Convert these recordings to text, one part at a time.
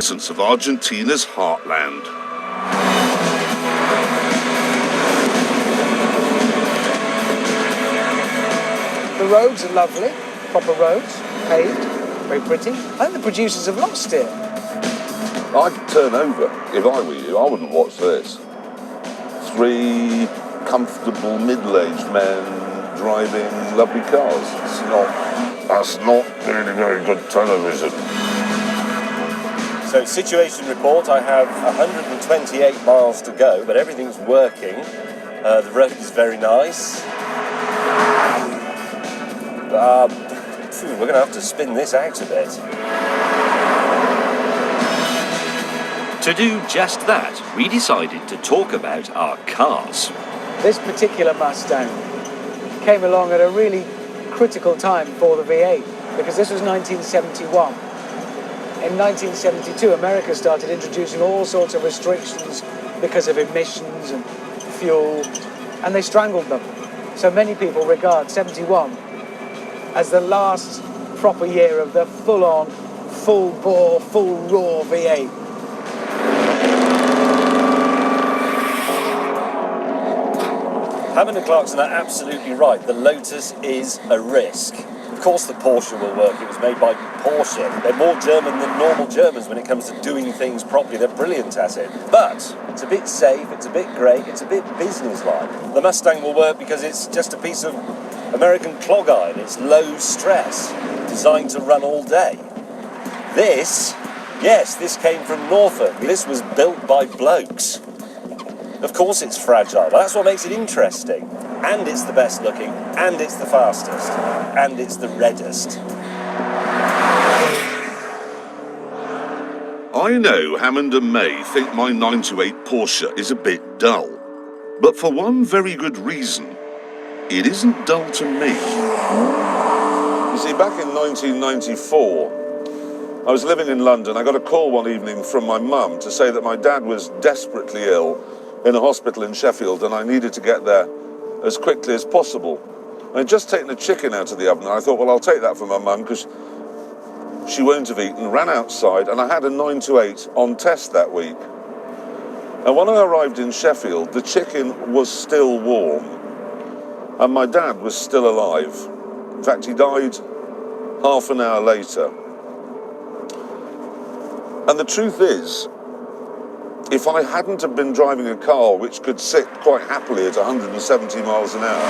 essence of Argentina's heartland. The roads are lovely, proper roads, paved, very pretty. I think the producers have lost it. I'd turn over if I were you. I wouldn't watch this. 3 comfortable middle-aged men driving lovely cars. That's not really very good television. So, situation report, I have 128 miles to go, but everything's working. The road is very nice. We're going to have to spin this out a bit. To do just that, we decided to talk about our cars. This particular Mustang came along at a really critical time for the V8, because this was 1971. In 1972, America started introducing all sorts of restrictions because of emissions and fuel, and they strangled them. So many people regard 71 as the last proper year of the full-on, full-bore, full-raw V8. Hammond and Clarkson are absolutely right. The Lotus is a risk. Of course the Porsche will work. It was made by Porsche. They're more German than normal Germans when it comes to doing things properly. They're brilliant at it. But it's a bit safe, it's a bit great, it's a bit business-like. The Mustang will work because it's just a piece of American clog iron. It's low stress, designed to run all day. This came from Norfolk. This was built by blokes. Of course it's fragile, but that's what makes it interesting. And it's the best looking, and it's the fastest, and it's the reddest. I know Hammond and May think my 928 Porsche is a bit dull, but for one very good reason. It isn't dull to me. You see, back in 1994, I was living in London. I got a call one evening from my mum to say that my dad was desperately ill in a hospital in Sheffield, and I needed to get there as quickly as possible. I'd just taken a chicken out of the oven, and I thought, well, I'll take that for my mum, because she won't have eaten. Ran outside, and I had a 928 on test that week. And when I arrived in Sheffield, the chicken was still warm, and my dad was still alive. In fact, he died half an hour later. And the truth is, if I hadn't have been driving a car which could sit quite happily at 170 miles an hour,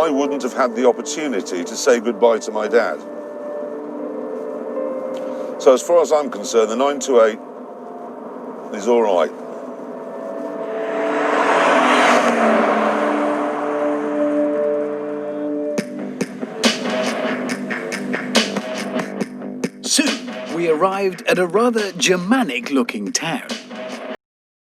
I wouldn't have had the opportunity to say goodbye to my dad. So as far as I'm concerned, the 928 is all right. Soon, we arrived at a rather Germanic-looking town.